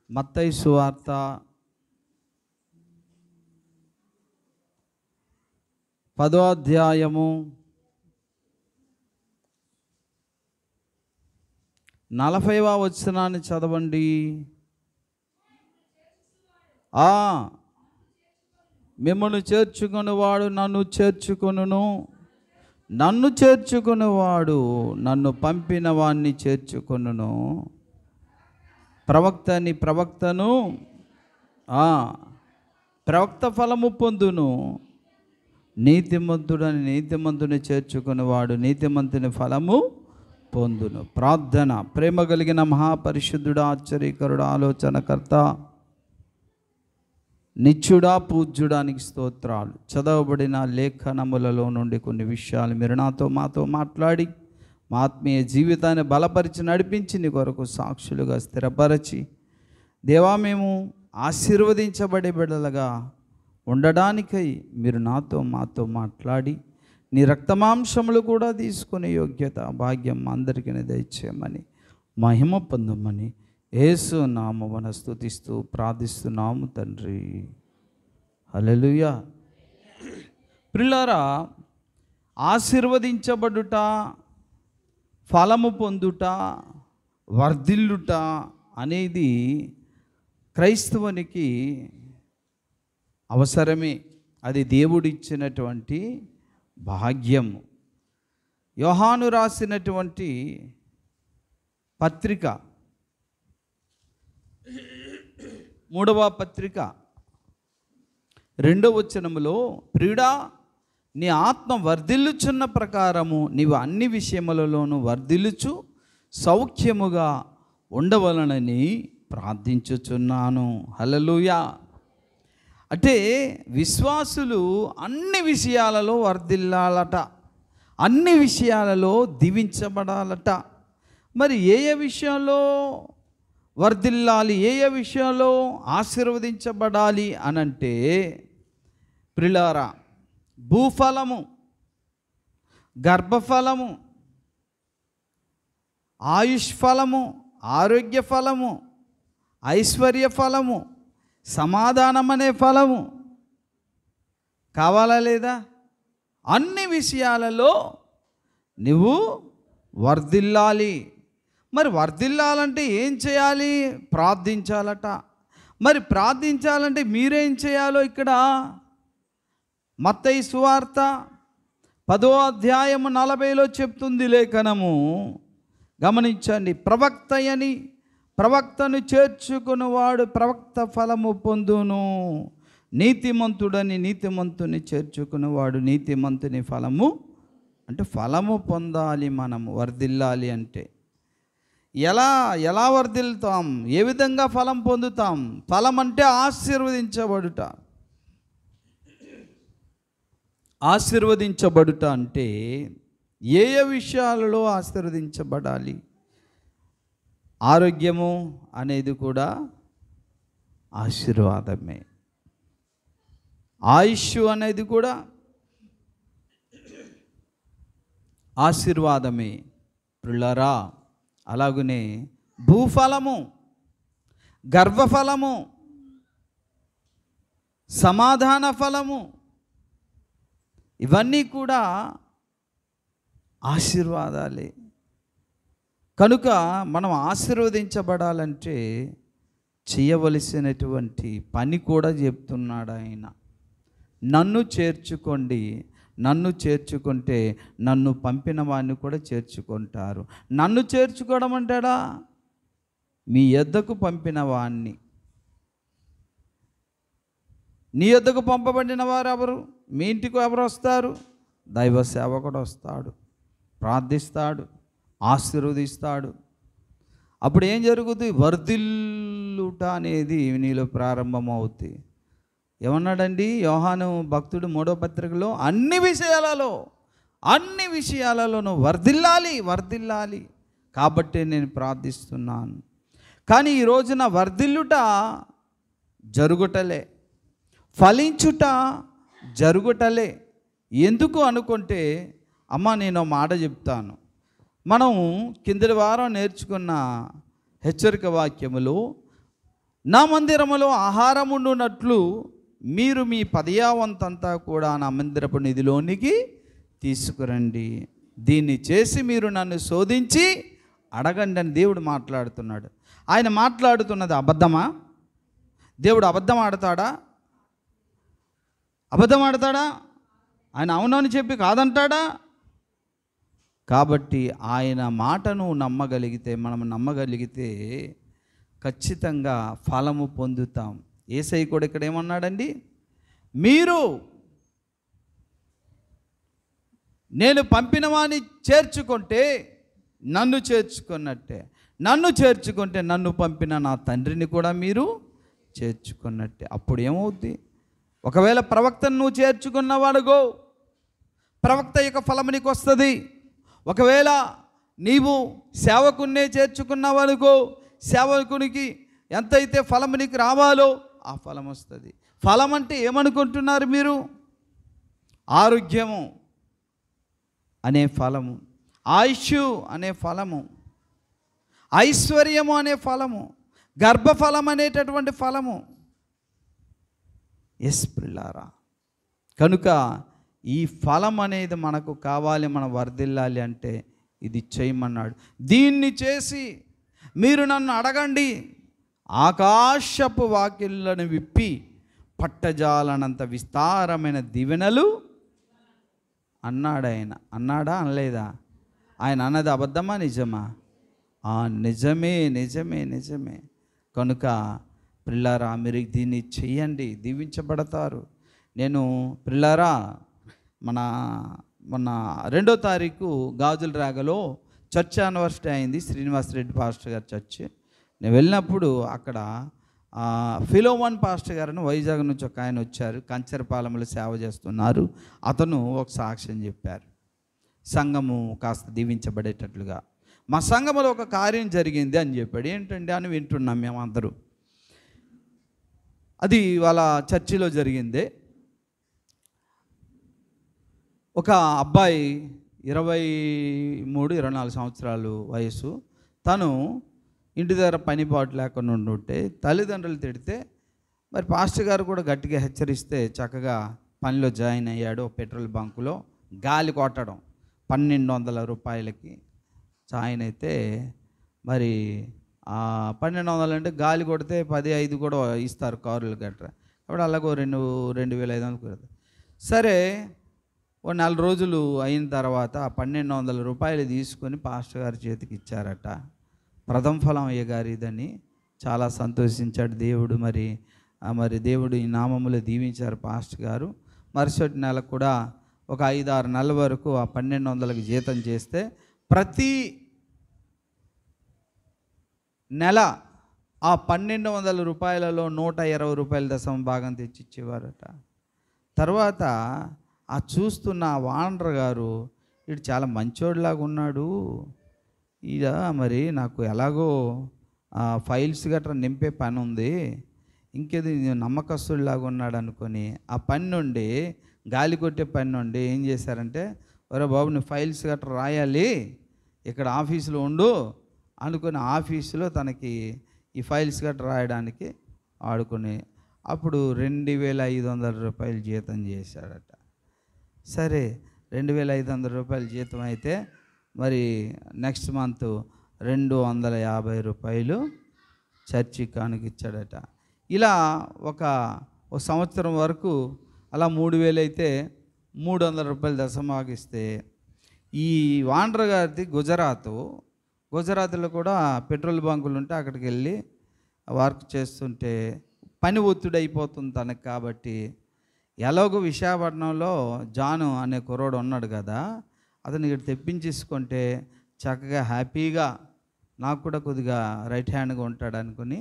మత్తయి సువార్త 10వ అధ్యాయము 40వ వచనాన్ని చదవండి. మిమ్మల్ని చేర్చుకునేవాడు నన్ను చేర్చుకొనును, నన్ను చేర్చుకునేవాడు నన్ను పంపిన వాణ్ణి చేర్చుకొనును. ప్రవక్తను ప్రవక్త ఫలము పొందును. నీతిమంతుడని నీతిమంతుని చేర్చుకునేవాడు నీతిమంతుని ఫలము పొందును. ప్రార్థన. ప్రేమ కలిగిన మహాపరిశుద్ధుడా, ఆశ్చర్యకరుడా, ఆలోచనకర్త, నిత్యుడా, పూజ్యుడానికి స్తోత్రాలు. చదవబడిన లేఖనములలో నుండి కొన్ని విషయాలు మీరు మాతో మాట్లాడి మా ఆత్మీయ జీవితాన్ని బలపరిచి నడిపించి నీ కొరకు సాక్షులుగా స్థిరపరచి దేవా మేము ఆశీర్వదించబడే బిడ్డలుగా ఉండడానికై మీరు మాతో మాట్లాడి నీ రక్తమాంసములు కూడా తీసుకునే యోగ్యత భాగ్యం అందరికీ దయచేయమని మహిమ పొందమని యేసు నామమున స్తుతిస్తూ ప్రార్థిస్తున్నాము తండ్రి. హల్లెలూయా. ప్రియులారా, ఆశీర్వదించబడుట, ఫలము పొందుట, వర్ధిల్లుట అనేది క్రైస్తవునికి అవసరమే. అది దేవుడిచ్చినటువంటి భాగ్యము. యోహాను రాసినటువంటి పత్రిక 3వ పత్రిక 2వ వచనములో, ప్రియుడా నీ ఆత్మ వర్ధిల్లుచున్న ప్రకారము నీవు అన్ని విషయములలోనూ వర్ధిల్లుచు సౌఖ్యముగా ఉండవలనని ప్రార్థించుచున్నాను. హల్లెలూయా. అంటే విశ్వాసులు అన్ని విషయాలలో వర్ధిల్లాలట, అన్ని విషయాలలో దీవించబడాలట. మరి ఏ విషయంలో వర్ధిల్లాలి, ఏ విషయంలో ఆశీర్వదించబడాలి అనంటే, ప్రియులారా, భూఫలము, గర్భఫలము, ఆయుష్ ఫలము, ఆరోగ్య ఫలము, ఐశ్వర్య ఫలము, సమాధానం అనే ఫలము కావాలా లేదా? అన్ని విషయాలలో నువ్వు వర్ధిల్లాలి. మరి వర్ధిల్లాలంటే ఏం చేయాలి? ప్రార్థించాలట. మరి ప్రార్థించాలంటే మీరేం చేయాలో ఇక్కడ మత్తయి సువార్త 10వ అధ్యాయము 40లో చెప్తుంది లేఖనము. గమనించండి. ప్రవక్తను చేర్చుకునేవాడు ప్రవక్త ఫలము పొందును. నీతిమంతుడని నీతిమంతుని చేర్చుకునేవాడు నీతిమంతుని ఫలము, అంటే ఫలము పొందాలి. మనము వర్ధిల్లాలి అంటే ఎలా వర్ధిల్లుతాం? ఏ విధంగా ఫలం పొందుతాం? ఫలం అంటే ఆశీర్వదించబడుట. ఆశీర్వదించబడుట అంటే ఏ విషయాలలో ఆశీర్వదించబడాలి? ఆరోగ్యము అనేది కూడా ఆశీర్వాదమే. ఆయుష్ అనేది కూడా ఆశీర్వాదమే. ప్రియులారా, అలాగనే భూఫలము, గర్భఫలము, సమాధాన ఫలము, ఇవన్నీ కూడా ఆశీర్వాదాలే. కనుక మనం ఆశీర్వదించబడాలంటే చేయవలసినటువంటి పని కూడా చెప్తున్నాడు ఆయన. నన్ను చేర్చుకోండి, నన్ను చేర్చుకుంటే నన్ను పంపిన వాడిని కూడా చేర్చుకుంటారు. నన్ను చేర్చుకోవడం అంటాడా? మీ యొద్దకు పంపిన వాడిని. నీ యొద్దకు పంపబడిన వారు ఎవరు? మీ ఇంటికి ఎవరు వస్తారు? దైవ సేవకుడు వస్తాడు, ప్రార్థిస్తాడు, ఆశీర్వదిస్తాడు. అప్పుడు ఏం జరుగుతుంది? వర్ధిల్లుట అనేది నీలో ప్రారంభమవుతుంది. ఏమన్నాడండి యోహాను భక్తుడు 3వ పత్రికలో? అన్ని విషయాలలోనూ వర్ధిల్లాలి. కాబట్టి నేను ప్రార్థిస్తున్నాను. కానీ ఈ రోజున వర్ధిల్లుట జరుగుటలే, ఫలించుట జరుగుటలే. ఎందుకు అనుకుంటే, అమ్మ నేను మాట చెప్తాను. మనం కిందటి వారం నేర్చుకున్న హెచ్చరిక వాక్యములు, నా మందిరములో ఆహారం ఉండునట్లు మీరు మీ 10వ వంతంతా కూడా నా మందిరపు నిధిలోనికి తీసుకురండి, దీన్ని చేసి మీరు నన్ను శోధించి అడగండి అని దేవుడు మాట్లాడుతున్నాడు. ఆయన మాట్లాడుతున్నది అబద్ధమా? దేవుడు అబద్ధం ఆడతాడా? ఆయన అవునని చెప్పి కాదంటాడా? కాబట్టి ఆయన మాటను నమ్మగలిగితే, మనం నమ్మగలిగితే ఖచ్చితంగా ఫలము పొందుతాం. యేసయ్య కూడా ఇక్కడ ఏమన్నాడండి? మీరు నేను పంపిన వాణ్ణి చేర్చుకుంటే నన్ను చేర్చుకున్నట్టే, నన్ను చేర్చుకుంటే నన్ను పంపిన నా తండ్రిని కూడా మీరు చేర్చుకున్నట్టే. అప్పుడు ఏమవుద్ది? ఒకవేళ ప్రవక్తను నువ్వు చేర్చుకున్నవాడుగో, ప్రవక్త యొక్క ఫలము నీకు వస్తుంది. ఒకవేళ నీవు సేవకున్నే చేర్చుకున్నవాడుగో, సేవకునికి ఎంతైతే ఫలము నీకు రావాలో ఆ ఫలం వస్తుంది. ఫలం అంటే ఏమనుకుంటున్నారు మీరు? ఆరోగ్యము అనే ఫలము, ఆయుష్ అనే ఫలము, ఐశ్వర్యము అనే ఫలము, గర్భఫలం అనేటటువంటి ఫలము. ఎస్ ప్రియులారా, కనుక ఈ ఫలం అనేది మనకు కావాలి, మనం వర్ధిల్లాలి అంటే ఇది చేయమన్నాడు. దీన్ని చేసి మీరు నన్ను అడగండి, ఆకాశపు వాకిళ్ళను విప్పి పట్టజాలనంత విస్తారమైన దీవెనలు అన్నాడు. ఆయన అన్నాడా? అనలేదా? ఆయన అన్నది అబద్ధమా నిజమా? నిజమే నిజమే నిజమే. కనుక ప్రిల్లారా, మీరు దీన్ని చెయ్యండి, దీవించబడతారు. నేను ప్రిల్లారా, మొన్న 2వ తారీఖు గాజుల రాగలో చర్చ్ యానివర్సిటీ అయింది, శ్రీనివాసరెడ్డి పాస్టర్ గారి చర్చ్. నేను వెళ్ళినప్పుడు అక్కడ ఫిలోమన్ పాస్టర్ గారిని వైజాగ్ నుంచి ఒక ఆయన వచ్చారు, కంచరపాలెంలో సేవ చేస్తున్నారు. అతను ఒక సాక్ష్యం చెప్పారు, సంఘము కాస్త దీవించబడేటట్లుగా. మా సంఘంలో ఒక కార్యం జరిగింది అని చెప్పాడు. ఏంటండి అని వింటున్నాం మేమందరూ. అది వాళ్ళ చర్చిలో జరిగింది. ఒక అబ్బాయి 23-24 సంవత్సరాలు వయసు, తను ఇంటి దగ్గర పని పాటు లేకుండా ఉంటే తల్లిదండ్రులు తిడితే, మరి పాస్టర్ గారు కూడా గట్టిగా హెచ్చరిస్తే చక్కగా పనిలో జాయిన్ అయ్యాడు. పెట్రోల్ బంకులో గాలి కొట్టడం 1200 రూపాయలకి జాయిన్ అయితే, మరి 1200 అంటే గాలి కొడితే 10-5 కూడా ఇస్తారు కారులు గట్రా. అప్పుడు అలాగో 2500 కుదరదు. సరే, ఓ 4 రోజులు అయిన తర్వాత 1200 రూపాయలు తీసుకొని పాస్టర్ గారి చేతికి ఇచ్చారట. ప్రథమ ఫలం అయ్యగారు ఇదని చాలా సంతోషించాడు దేవుడు. మరి దేవుడు ఈ నామములో దీవించారు పాస్టర్ గారు. మరుసటి నెల కూడా ఒక 5-6 నెలల వరకు ఆ 1200కి జీతం చేస్తే ప్రతి నెల ఆ 1200 రూపాయలలో 120 రూపాయల దశమ భాగం తెచ్చిచ్చేవారట. తర్వాత ఆ చూస్తున్న వానర్ గారు, వీడు చాలా మంచోడిలాగా ఉన్నాడు, ఇక మరి నాకు ఎలాగో ఫైల్స్ గట్రా నింపే పని ఉంది, ఇంకేది నమ్మకస్తుడిలాగా ఉన్నాడు అనుకొని ఆ పని నుండి, గాలి కొట్టే పని నుండి ఏం చేశారంటే, ఒరే బాబు నువ్వు ఫైల్స్ గట్రా రాయాలి, ఇక్కడ ఆఫీసులో ఉండు అనుకుని ఆఫీసులో తనకి ఈ ఫైల్స్ గట్రా రాయడానికి ఆడుకుని అప్పుడు 2500 రూపాయలు జీతం చేశాడట. సరే, 2500 రూపాయలు జీతం అయితే మరి నెక్స్ట్ మంత్ 250 రూపాయలు చర్చి కానుకిచ్చాడట. ఇలా ఒక సంవత్సరం వరకు అలా 3000 అయితే 300 రూపాయలు దశమాగిస్తే, ఈ వాండ్ర గారిది గుజరాత్లో కూడా పెట్రోల్ బంకులు ఉంటే అక్కడికి వెళ్ళి వర్క్ చేస్తుంటే పని ఒత్తిడి అయిపోతుంది తనకు. కాబట్టి ఎలాగో విశాఖపట్నంలో జాను అనే కుర్రోడు ఉన్నాడు కదా, అతను ఇక్కడ తెప్పించేసుకుంటే చక్కగా హ్యాపీగా నాకు కూడా కొద్దిగా రైట్ హ్యాండ్గా ఉంటాడు అనుకుని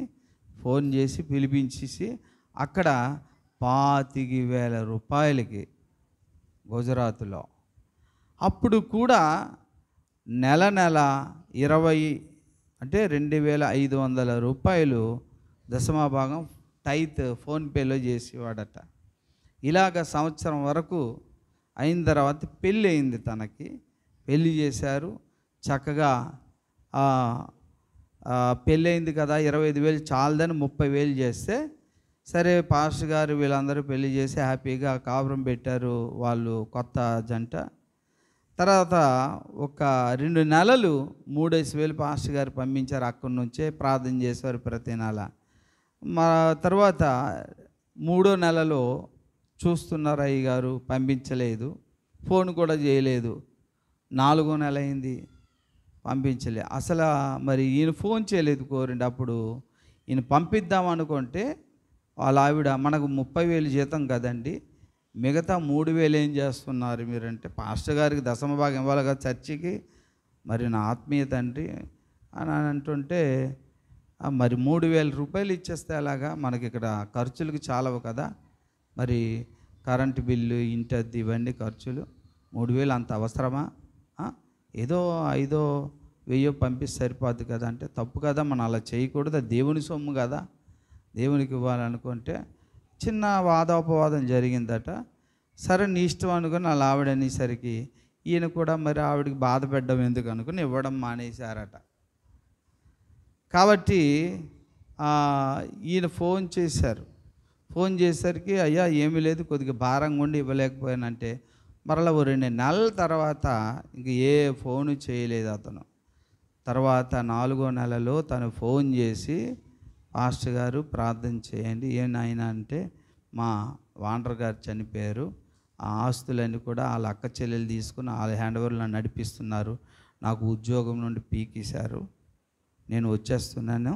ఫోన్ చేసి పిలిపించేసి అక్కడ 25,000 రూపాయలకి గుజరాత్లో. అప్పుడు కూడా నెల 20 అంటే 2500 రూపాయలు దశమభాగం టైత్ ఫోన్పేలో చేసేవాడట. ఇలాగ సంవత్సరం వరకు అయిన తర్వాత పెళ్ళి అయింది తనకి. పెళ్ళి చేశారు, చక్కగా పెళ్ళయింది కదా, 25,000 చాలదని 30,000 చేస్తే, సరే పాస్టర్ గారు వీళ్ళందరూ పెళ్లి చేసి హ్యాపీగా కాపురం పెట్టారు వాళ్ళు, కొత్త జంట. తర్వాత ఒక 2 నెలలు 3,000 పాస్టర్ గారు పంపించారు, అక్కడి నుంచే ప్రార్థన చేసేవారు ప్రతి నెల. మా తర్వాత 3వ నెలలో చూస్తున్నారు అయ్య గారు, పంపించలేదు, ఫోన్ కూడా చేయలేదు. 4వ నెల అయింది, పంపించలే. అసలు మరి ఈయన ఫోన్ చేయలేదు కోరండి. అప్పుడు ఈయన పంపిద్దాం అనుకుంటే వాళ్ళ ఆవిడ, మనకు 30,000 జీతం కదండి, మిగతా 3,000 ఏం చేస్తున్నారు మీరంటే, పాస్టర్ గారికి దశమ భాగం ఇవ్వాలి కదా చర్చికి, మరి నా ఆత్మీయ తండ్రి అని అంటుంటే, మరి 3,000 రూపాయలు ఇచ్చేస్తే అలాగా, మనకి ఇక్కడ ఖర్చులకు చాలవు కదా, మరి కరెంటు బిల్లు, ఇంటి అద్దె, ఇవన్నీ ఖర్చులు, 3,000 అంత అవసరమా, ఏదో 5,000 1,000 పంపిస్తే సరిపోద్ది కదా అంటే, తప్పు కదా, మనం అలా చేయకూడదు, దేవుని సొమ్ము కదా, దేవునికి ఇవ్వాలనుకుంటే చిన్న వాదోపవాదం జరిగిందట. సరే నీ ఇష్టం అనుకుని వాళ్ళ ఆవిడ అనేసరికి ఈయన కూడా మరి ఆవిడకి బాధ పెట్టడం ఎందుకు అనుకుని ఇవ్వడం మానేశారట. కాబట్టి ఈయన ఫోన్ చేశారు. ఫోన్ చేసరికి, అయ్యా ఏమీ లేదు, కొద్దిగా భారంగా ఉండి ఇవ్వలేకపోయానంటే, మరలా 2 నెలల తర్వాత ఇంక ఏ ఫోను చేయలేదు అతను. తర్వాత 4వ నెలలో తను ఫోన్ చేసి, పాస్టర్ గారు ప్రార్థన చేయండి. ఏనాయన అంటే, మా వాండర్ గారు చనిపోయారు, ఆ ఆస్తులన్నీ కూడా వాళ్ళ అక్క చెల్లెలు తీసుకుని వాళ్ళ హ్యాండ్ ఓవర్లో నడిపిస్తున్నారు, నాకు ఉద్యోగం నుండి పీకేశారు, నేను వచ్చేస్తున్నాను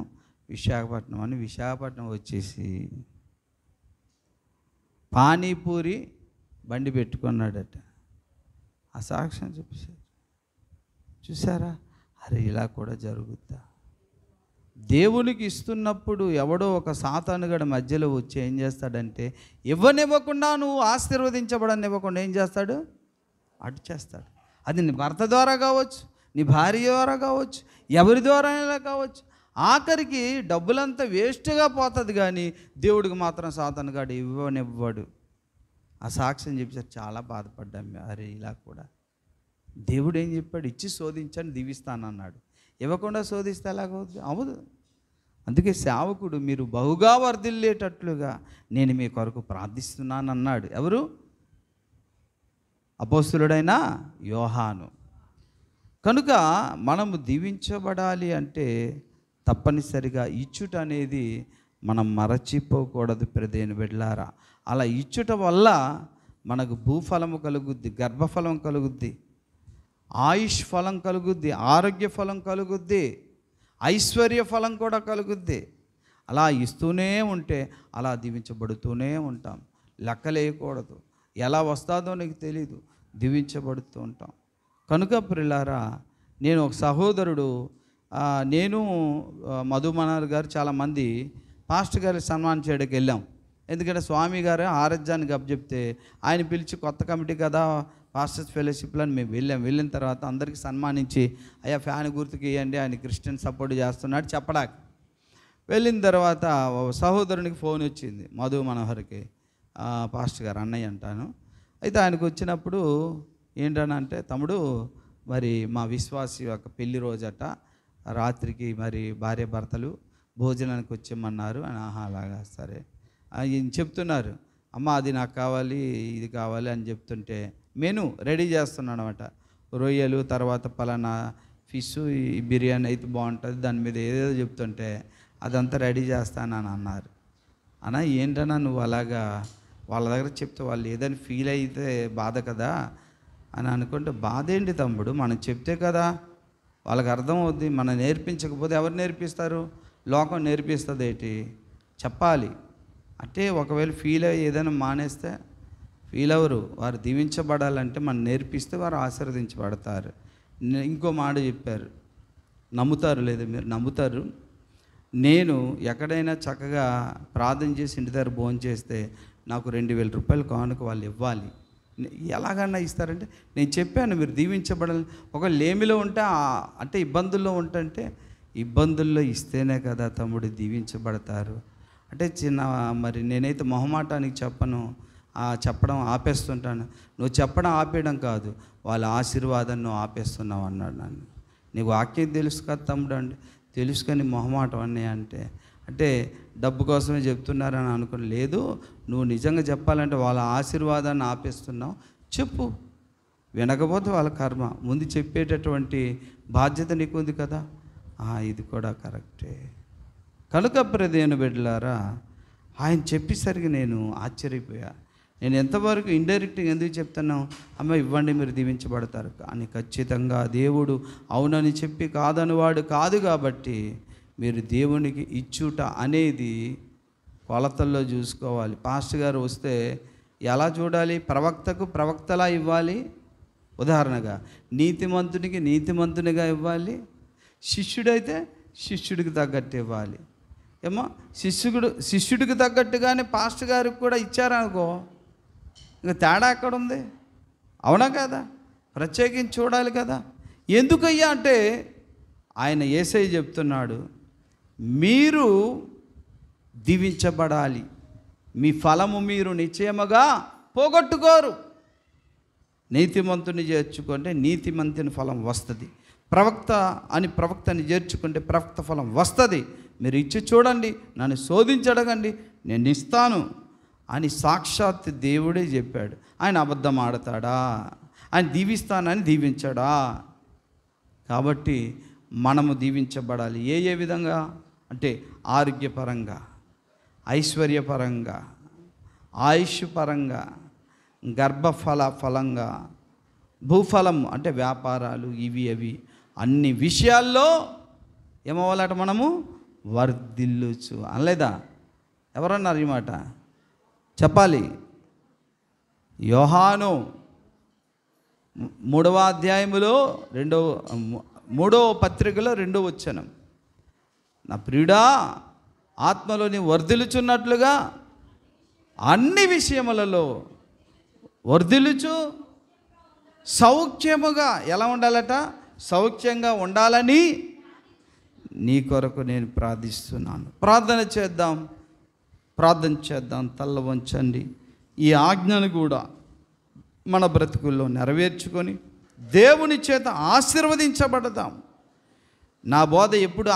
విశాఖపట్నం అని. విశాఖపట్నం వచ్చేసి పానీపూరి బండి పెట్టుకున్నాడట. ఆ సాక్ష్యం చూసారు, చూసారా? అరే ఇలా కూడా జరుగుద్దా? దేవునికి ఇస్తున్నప్పుడు ఎవడో ఒక సాతానుగడ మధ్యలో వచ్చి ఏం చేస్తాడంటే, ఇవ్వనివ్వకుండా, నువ్వు ఆశీర్వదించబడనివ్వకుండా ఏం చేస్తాడు, అటు చేస్తాడు. అది నీ భర్త ద్వారా కావచ్చు, నీ భార్య ద్వారా కావచ్చు, ఎవరి ద్వారా అయినా కావచ్చు. ఆఖరికి డబ్బులంతా వేస్ట్గా పోతుంది, కానీ దేవుడికి మాత్రం సాతానుగాడు ఇవ్వనివ్వడు. ఆ సాక్ష్యం చెప్పారు, చాలా బాధపడ్డాం. అరే ఇలా కూడా దేవుడు ఏం చెప్పాడు, ఇచ్చి శోధించండి దీవిస్తానన్నాడు, ఇవ్వకుండా శోధిస్తే ఎలాగవుతుంది? అవదు. అందుకే సేవకుడు మీరు బహుగా వర్ధిల్లేటట్లుగా నేను మీ కొరకు ప్రార్థిస్తున్నానన్నాడు. ఎవరు? అపోస్తులుడైన యోహాను. కనుక మనము దీవించబడాలి అంటే తప్పనిసరిగా ఇచ్చుట అనేది మనం మరచిపోకూడదు ప్రియమైన బిడ్డలారా. అలా ఇచ్చుట వల్ల మనకు భూఫలము కలుగుద్ది, గర్భఫలం కలుగుద్ది, ఆయుష్ ఫలం కలుగుద్ది, ఆరోగ్య ఫలం కలుగుద్ది, ఐశ్వర్య ఫలం కూడా కలుగుద్ది. అలా ఇస్తూనే ఉంటే అలా దీవించబడుతూనే ఉంటాం. లెక్కలేయకూడదు, ఎలా వస్తుందో నీకు తెలీదు, దీవించబడుతూ ఉంటాం. కనుక ప్రియులారా, నేను ఒక సహోదరుడు, నేను మధుమనార్ గారు చాలామంది పాస్టర్ గారికి సన్మానం చేయడానికి వెళ్ళాం. ఎందుకంటే స్వామి గారు ఆరాధ్యానికి అప్పచెప్తే ఆయన పిలిచి, కొత్త కమిటీ కదా పాస్టర్స్ ఫెలోషిప్లో మేము వెళ్ళిన తర్వాత అందరికీ సన్మానించి, అయ్యా ఫ్యాన్ గుర్తుకి ఇవ్వండి, ఆయన క్రిస్టియన్ సపోర్ట్ చేస్తున్నాడు చెప్పడానికి. వెళ్ళిన తర్వాత సహోదరునికి ఫోన్ వచ్చింది, మధు మనోహర్కి, పాస్టర్ గారు అన్నయ్య అంటాను. అయితే ఆయనకు వచ్చినప్పుడు ఏంటనంటే, తమ్ముడు మరి మా విశ్వాసి యొక్క పెళ్లి రోజట, రాత్రికి మరి భార్య భర్తలు భోజనానికి వచ్చేయమన్నారు అని. అలాగా సరే ఈయన చెప్తున్నారు, అమ్మ అది నాకు కావాలి, ఇది కావాలి అని చెప్తుంటే మెను రెడీ చేస్తున్నాను అనమాట. రొయ్యలు, తర్వాత పలానా ఫిష్, ఈ బిర్యానీ అయితే బాగుంటుంది, దాని మీద ఏదేదో చెప్తుంటే అదంతా రెడీ చేస్తానని అన్నారు. అన్న ఏంటన్నా నువ్వు అలాగా వాళ్ళ దగ్గర చెప్తే వాళ్ళు ఏదైనా ఫీల్ అయితే బాధ కదా అని అనుకుంటే, బాధ ఏంటి తమ్ముడు, మనం చెప్తే కదా వాళ్ళకి అర్థం అవుద్ది. మనం నేర్పించకపోతే ఎవరు నేర్పిస్తారు? లోకం నేర్పిస్తుంది ఏంటి? చెప్పాలి. అంటే ఒకవేళ ఫీల్ అయ్యి ఏదైనా మానేస్తే ఫీల్ అవ్వరు. వారు దీవించబడాలంటే మనం నేర్పిస్తే వారు ఆశీర్వదించబడతారు. ఇంకో మాట చెప్పారు, నమ్ముతారు లేదా మీరు? నమ్ముతారు. నేను ఎక్కడైనా చక్కగా ప్రార్థన చేసి ఇంటి దగ్గర భోజనం చేస్తే నాకు 2,000 రూపాయలు కానుక వాళ్ళు ఇవ్వాలి. ఎలాగన్నా ఇస్తారంటే, నేను చెప్పాను మీరు దీవించబడాలి. ఒక లేమిలో ఉంటే, అంటే ఇబ్బందుల్లో ఉంటే, ఇబ్బందుల్లో ఇస్తేనే కదా తమ్ముడు దీవించబడతారు. అంటే మరి నేనైతే మొహమాటానికి చెప్పడం ఆపేస్తుంటాను. నువ్వు చెప్పడం ఆపేయడం కాదు, వాళ్ళ ఆశీర్వాదాన్ని నువ్వు ఆపేస్తున్నావు అన్నాడు నన్ను. నీకు వాక్యం తెలుసు కదా తమ్ముడు అంటే, తెలుసు కానీ మొహమాటం అన్నీ అంటే డబ్బు కోసమే చెప్తున్నారని అనుకుని, లేదు నువ్వు నిజంగా చెప్పాలంటే వాళ్ళ ఆశీర్వాదాన్ని ఆపేస్తున్నావు, చెప్పు. వినకపోతే వాళ్ళ కర్మ, ముందు చెప్పేటటువంటి బాధ్యత నీకు ఉంది కదా. ఇది కూడా కరెక్టే. కనుక దేవుని బిడ్డలారా, ఆయన చెప్పేసరికి నేను ఆశ్చర్యపోయా. నేను ఎంతవరకు ఇండైరెక్ట్గా ఎందుకు చెప్తాను, అమ్మ ఇవ్వండి మీరు దీవించబడతారు, కానీ ఖచ్చితంగా దేవుడు అవునని చెప్పి కాదని వాడు కాదు. కాబట్టి మీరు దేవునికి ఇచ్చుట అనేది కొలతల్లో చూసుకోవాలి. పాస్టర్ గారు వస్తే ఎలా చూడాలి? ప్రవక్తకు ప్రవక్తలా ఇవ్వాలి. ఉదాహరణగా నీతిమంతునికి నీతిమంతునిగా ఇవ్వాలి, శిష్యుడైతే శిష్యుడికి తగ్గట్టు ఇవ్వాలి. ఏమో శిష్యుడికి తగ్గట్టుగానే పాస్టర్ గారికి కూడా ఇచ్చారనుకో, ఇంకా తేడా ఎక్కడ ఉంది? అవునా కదా? ప్రత్యేకించి చూడాలి కదా. ఎందుకయ్యా అంటే ఆయన యేసయ్య చెప్తున్నాడు, మీరు దీవించబడాలి, మీ ఫలము మీరు నిశ్చయముగా పోగొట్టుకోరు. నీతిమంతుని చేర్చుకుంటే నీతిమంతుని ఫలం వస్తుంది, ప్రవక్తని చేర్చుకుంటే ప్రవక్త ఫలం వస్తుంది. మీరు ఇచ్చి చూడండి, నన్ను శోధించడగండి, నేను ఇస్తాను అని సాక్షాత్ దేవుడే చెప్పాడు. ఆయన అబద్ధం ఆడతాడా? ఆయన దీవిస్తానని దీవించాడా? కాబట్టి మనము దీవించబడాలి. ఏ విధంగా అంటే ఆరోగ్యపరంగా, ఐశ్వర్యపరంగా, ఆయుష్ పరంగా, ఫలంగా, భూఫలం అంటే వ్యాపారాలు, ఇవి అవి అన్ని విషయాల్లో ఏమవ్వాలట? మనము వర్ధిల్లుచు అనలేదా? ఎవరన్నారు ఈ మాట? చెప్పాలి. యోహాను 3వ అధ్యాయములో 3వ పత్రికలో 2వ వచనం, నా ప్రియుడా ఆత్మలోని వర్ధిల్లుచున్నట్లుగా అన్ని విషయములలో వర్ధిల్లుచు సౌఖ్యముగా ఎలా ఉండాలట? సౌఖ్యంగా ఉండాలని నీ కొరకు నేను ప్రార్థిస్తున్నాను. ప్రార్థన చేద్దాం. తల్ల వంచండి. ఈ ఆజ్ఞను కూడా మన బ్రతుకుల్లో నెరవేర్చుకొని దేవుని చేత ఆశీర్వదించబడదాం. నా బోధ ఎప్పుడు